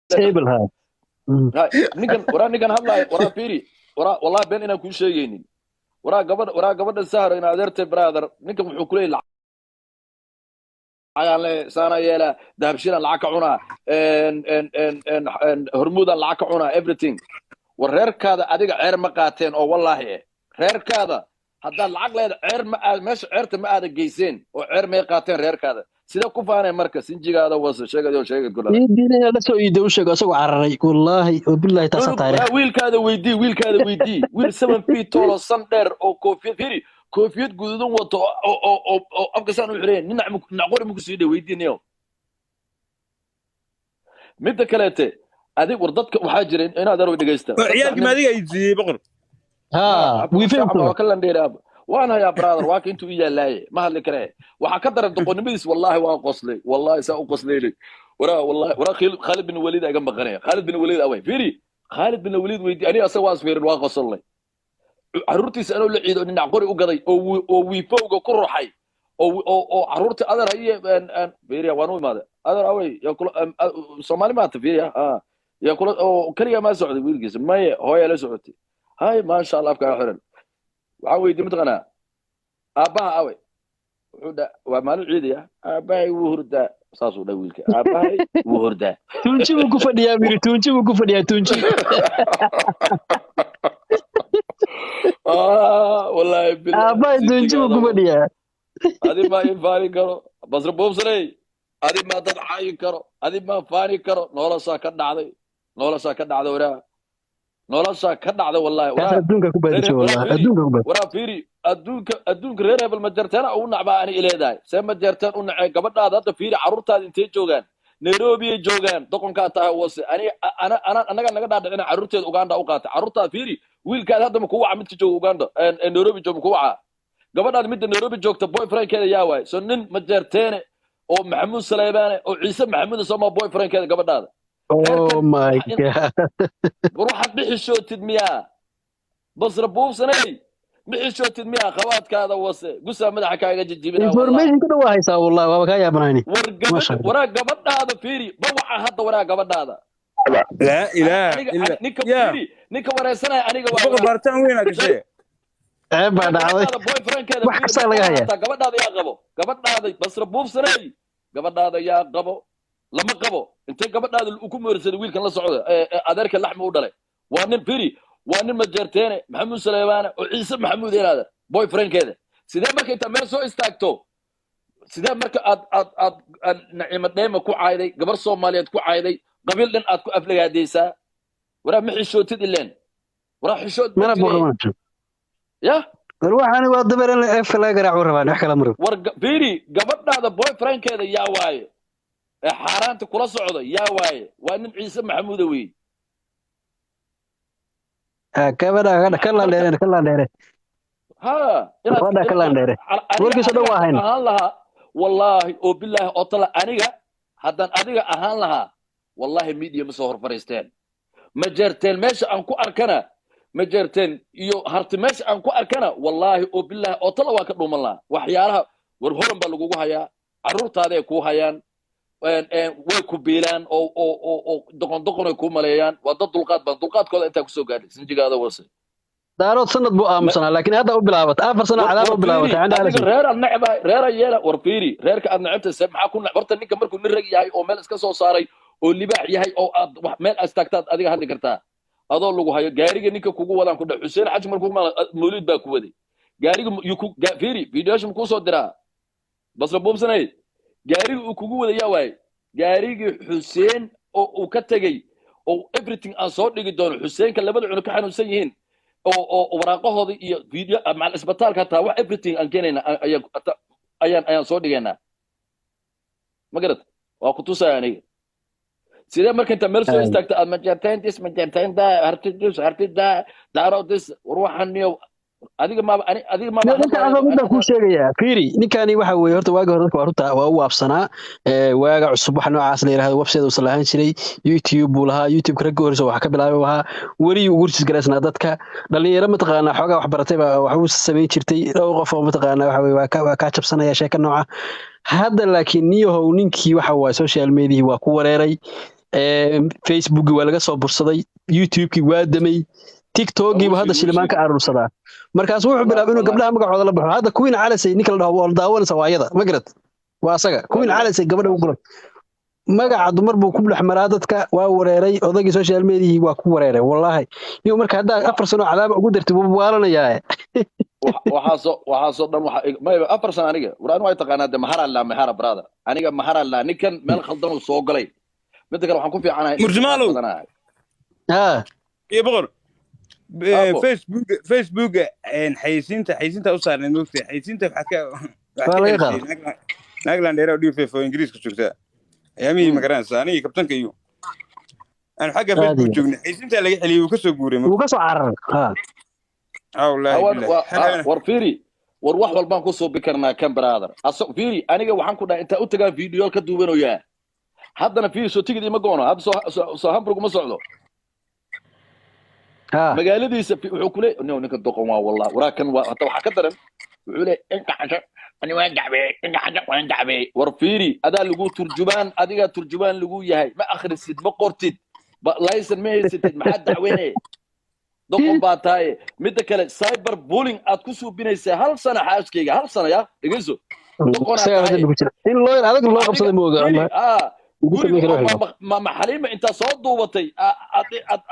table ها ninkan hadlaay waraa fiiri wallahi been inaan kuu sheegaynin waraa gabadha sahar in adeertay brother ninkan wuxuu ku leeyahay lacag saana yeela dahabshilan lacag ka cunaa hormuudan lacag ka cunaa everything war reerkaada adiga ceer ma qaateen oo wallaahi reerkaada haddaad lacag leeda ceer ma aad meesha ceerta ma aada geyseen oo ceer may qaateen reerkaada sida ku faanay marka sinjigaada wasa sheegay kula diinaya la soo iiday u sheego asagoo cararay wallahi oo billahi taas taariikh wiilkaada weydii wiil 7 feet tall oo san dheer oo koofiyad guduudan wato oo afkasaan u xireen ninac qori muku sii dhay weydiinayo midda kaleete adig war dadka waxaa jira inaad aro dhageysta ciyaalkii maadiga ay siiyey boqor ha wiifeento waa kala dheeraab waan hayaa brother waa ka intuu yaalaaye ma hadli karee waxa ka daran doqonnimadiis wallahi waa qoslay wallahi saa u qosleeyay waraa Khalid bin Walid aga maqanay Khalid bin Walid away fiiri Khalid bin Walid weydii ani asaga waa isfiirin waa qoslay carruurtiisa anoo la ciido dhinac qori u gaday oo wiifowga ku ruxay oo carruurta adar haye fiiriya waan u imaaday adar away ya kula Soomaali ma ta fiiriya ya kula oo kaliya ma socday wiilkiisa maye hooyo la socotay hay ma sha Allah afka xiran waxaa weydiin mataqaanaa aabbaha awey wuxuu dha waa maalin ciidaya aabbahay wuu hurdaa saasuu dha wiilka aabbahay wuu hurdaa tunji buu ku fadhiyaa biri tunji buu ku fadhiyaa tunji wallahi aabbahay tunji buu ku fadhiyaa adi ma infaani karo basra boobsanay adi ma dad caayin karo adi ma faani karo noloshaa ka dhacday waraa nolosha ka dhacday wallahi adduunka ku badasho wallahi adduunka ku badasho waraa fiiri adduunka reer hebel ma jarteen u nacbaa ani ileedahay see ma jarteen u nacay gabadhaada hadda fiiri carruurtaada intee joogaan Nairobi ay joogaan doqonkaa tahay wase anaga naga dhaadhicina carruurteeda Uganda u qaatay carruurtaada fiiri wiilkaada hadda ma ku waca midka jooga Uganda Nairobi jooga ku waca gabadhaada midda Nairobi joogta boyfriendkeeda yaa waay soo nin ma jarteene oo Maxamuud Saleybaane oo Ciise Maxamuud soo ma boyfriendkeeda gabadhaada oh my god ruuxa bixishootid miyaa basra buufsanay bixishootid miyaa qawaadkaada wase gusa madaxa kaaga jijibina information ka dhaw haysaa wallahi waa ka yaabanaani waraa gabadhaada fiiri bawaca hadda waraa gabadhaada la ilaaha illa ninka wareysanaya aniga waa boqor bartaan weyn gashay baa dhacday boyfriendkeeda wax kasta laga hayaa gabadhaada yaa qabo gabadhaada basra buufsanay gabadhaada yaa qabo lama qabo intee gabadhaada ku meersaday wiilkan la socda adeerka laxmi u dhalay waa nin firi waa nin majarteene Maxamuud Saleybaane oo Ciise Maxamuud inaada boyfriendkeeda sidee marka inta meel soo istaagto sidee marka aad Naciima Dheema ku caayday gabar Soomaaliyeed ku caayday qabiil dhan aad ku aflagaadeysaa waraa ma xishootid ileen waraa xishood mana boqormaan ya waxaan waa dabaran af la garaac rabaan wax kala maro war firi gabadhaada boyfriendkeeda yaa waaye xaaraanta kula socda yaa waaye waa nin Ciise Maxamuud weey gabadha ka landheere ha ina ka landheere warkiisa dhow ahayn ahaan lahaa wallahi oo billahi oo tala aniga haddaan adiga ahaan lahaa wallahi media ma soo horfariisteen ma jarteen meesha aan ku arkana ma jarteen iyo harti meesha aan ku arkana wallahi oo billahi oo tala waa ka dhuuman lahaa waxyaalaha war horan baa lagugu hayaa carruurtaada ay ku hayaan way ku biilaan oo doqon ay ku maleeyaan waa dad dulqaadkooda intaa ku soo gaadhay sinjigaada wase daarood sanad buu aamusanaa laakiin hadda u bilaabatay 4 sano cadaab u bilaabatay adiga reer aan nacbay reer yeela war fiiri reerka aad nacabtay se maxaa ku horta ninka markuu nin rag yahay oo meel iska soo saaray oo libaax yahay oo aad wax meel astaagtaad adiga hadli kartaa adoo lagu hayo gaariga ninka kugu wadaan ku dhax Xuseen Xaj markuu mawlid baa ku waday gaariga fiiri videoshim ku soo diraa basra boobsanay gaariga uu kugu wada yaa waay gaarigii Xuseen oo uu ka tagay oo everything aan soo dhigi doono Xuseenka labada cunug ka xanuunsan yihiin oo waraaqahooda iyo video macal isbitaalka taa wax everything aan keenayna ayaan soo dhigaynaa ma garad waa ku tusaya aniga sidee marka inta meel soo istaagta aad majarteen hartida daaroodis ruuxaniyo adiga ma ninka ku sheegaya fiiri ninkani waxa weeye horta waaga hore dadka runta waa u waabsanaa waaga cusub wax noocaas la yiraahdo website uu salahan jiray YouTube buu lahaa YouTube ka goorso wax ka bilaabay waxa wari uu gurtis garaysnaa dadka dhalinyaro mataqaana xogaa wax baratay wax uu sameey jirtay dhowr qof oo mataqaana waxa weeye waa ka jabsanaya sheeka nooca hadda laakiin niyahow ninkii waxa waa social media waa ku wareeray facebookii waa laga soo bursaday youtubekii waa damay tiktokiiba hadda shilimaan ka aruursadaa markaas wuxuu bilaabay inuu gabdhaha magacooda la baxo hadda queen calasay ninka la dhaho waa daawanaysa waayada ma garad waa asaga queen calasay gabadha u guran magaca dumar buu ku dhex maraa dadka waa wareeray odagii social media waa ku wareeray wallahi iyo marka hadda 4 sano cadaab ugu dartay buu waalanayaa waxaasoo dhan mayba 4 sano aniga waraan way taqaanaa de mahara brother aniga mahara la ninkan meel khaldan uu soo galay mid kale waxaan ku fiicanahay murjamaalo iyo boqor facebook xayisiinta u saarnay moogtay xayisiinta waxa ka nagland dheeraw dhifay oo ingiriiska joogtaa ayaamii magaranaysa aniga kabtanka iyo aan xagga facebook joognay xayisiinta laga xiliyay uu ka soo guuray uu ka soo cararay war fiiri war wax walbaan ku soo bikarnaa kan brother fiiri aniga waxaan ku dhahay inta u tagaa video ka duubanayaa haddana fiiri soo tigid ima goono hadda soo hamburg ma socdo magaaladiisa wuxuu ku leeyahay ninka doqon waa wallahi waraakan waa hata waxa ka daran wuxuu leeyahay inta xaja ani waan dacbay war fiiri adaa lagu turjubaan adiga turjubaan lagu yahay ma akhrisid ma qortid laysan ma haysatid maxaa dacweynay doqon baa tahay midda kale cyber bullying aad ku suubinaysaa hal sano xaaskeyga hal sano ya dhegeyso in loo adag loo qabsaday mooga ma xaliima inta soo duubatay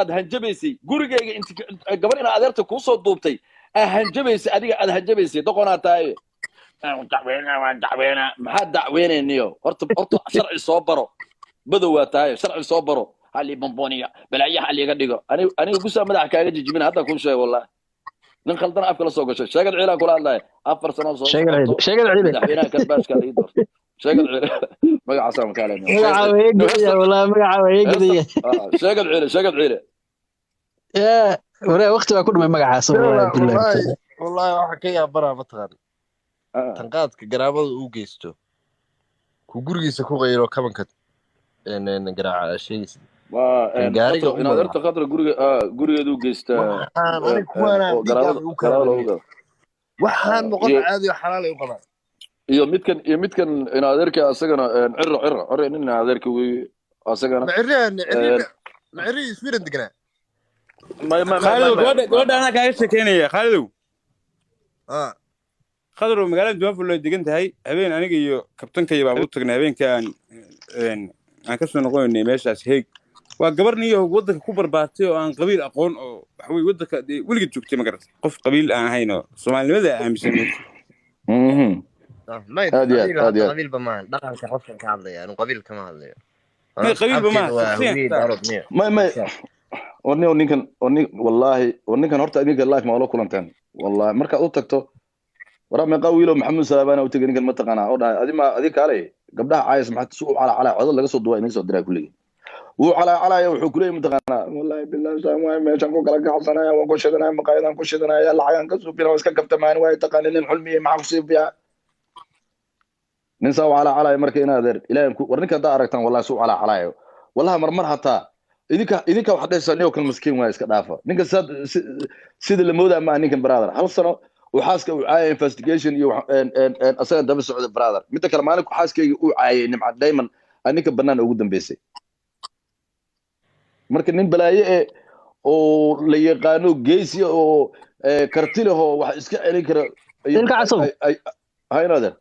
aad hanjabaysay gurigeyga inta gabar ina adeerta ku soo duubtay hanjabaysay adiga aad hanjabaysay doqonaa tahay dacweena maxaa dacweynayniyo horta sharci soo baro badow waa tahay sharci soo baro hali bomboniya balaayaha liiga dhigo aniga gusaa madaxa kaaga jijibina hadda ku sheego wallahi nin khaldan afka la soo gashay sheegad ciilan kula hadlay 4 sano soo sheegad ciilan madaxweynaha kalbaaska la idor sheegad ciilan magaca saan ka leeyahay magaca weeyay wallahi magaca weeyay sheegad ciilan wara waqti waa ku dhumay magacaas wallahi waxa ka yaabara mataqaan tanqaadka garaabada uu geysto ku gurigiisa ku qeyro kabanka garaaca shaygiisa gaariga inaad arta qadra gurigeedu geystaa waxaan noqon caadi xalaal ay u qabaan iyo midkan inaad arka asagana cirro nin inaad arka way asagana macri ismiran digna gabadha ana kaaga sheekeynaya Khaalidow khadro magaalada Duwaful loo degan tahay habeen aniga iyo kabtanka iyo baabu tagnay habeenkan aan ka soo noqonay meeshaas heeg waa gabarniyo wadanka ku barbaatay oo aan qabiil aqoon oo wax way wadanka waliga joogtay ma garatay qof qabiil aan hayno Soomaalnimada aaminsan qabiil bamaan dhaqanka qofkan ka hadlaya anu qabiil kama hadlayo qabiil bamaan ninkan wallahi ninkan horta idinka live ma wala kulantaan wallahi marka uu tagto wara ma qawiilo maxamed salaabana uu tagay ninkan ma taqana oo dhahay adi kale gabdhaha caayis maxaa suu cala codad laga soo duway inay soo diraa kulliga wuu cala wuxuu ku leeyahay ma taqana wallahi billahi saamay meeshan ku kala gaxsanaya waan ku shidanaya maqaydan ku shidanaya lacagan ka suubina iska kabtamaan way taqaaneen xulmiye maxaa ku siibiya nin soo cala markay inaadeer ilaahay war ninka daa aragtan wallahi suu cala wallahi marmar hataa idinka wax dhaysanay oo kal miskiin waa iska dhaafa ninka sida la moodaa ma ninkan brother hal sano وحاسك وعاي investigation يو أصلاً دم السعودية brother متى كلام عنك وحاسك وعاي نمع دايماً أنك بنان أقدم بيسي مركن نين بلاي أو اللي يقانو جيسي أو كرتيله هو وحاسك عليك إنك عصب هاي نادر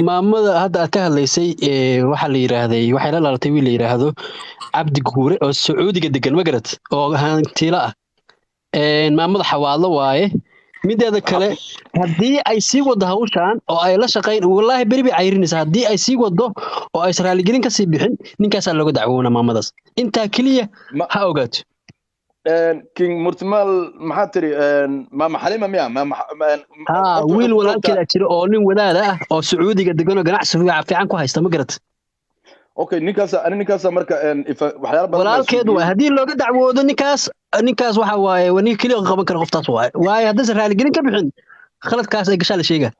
maamada hadda aad ka hadlaysay waxa la yiraahday waxa la laalatay wiil la yiraahdo Cabdi Guure oo Sacuudiga degan ma garad oo hantiila ah maamada xawaalo waaye mideeda kale hadii ay sii wado hawshan oo ay la shaqeyn wallahi bari cayrinaysa hadii ay sii wado oo ay Israa'iil gelin ka sii bixin ninkaas lagu dacwoona maamadaas inta kaliya ha ogaato king murtimal maxatri maama xalima miya wiil walaalkeeda jira oo nin wadaada ah oo Sacuudiga degan oo ganacsi fiican ku haysta ma garad okay ninkaas marka waxyaalo badan walaalkeedu hadii looga dacwoodo ninkaas waxa waaye wani kaliya qaban kara qoftaas waaye hadii Israa'iil gelin ka bixin khaladkaas ay gashaa la sheega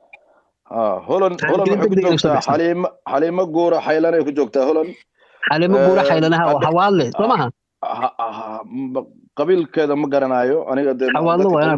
holan xalima guura xaylan ay ku joogtaa holan xalima guura xaylanaha waa xawaale soo maaha qabiilkeeda ma garanayo aniga xawaalo waa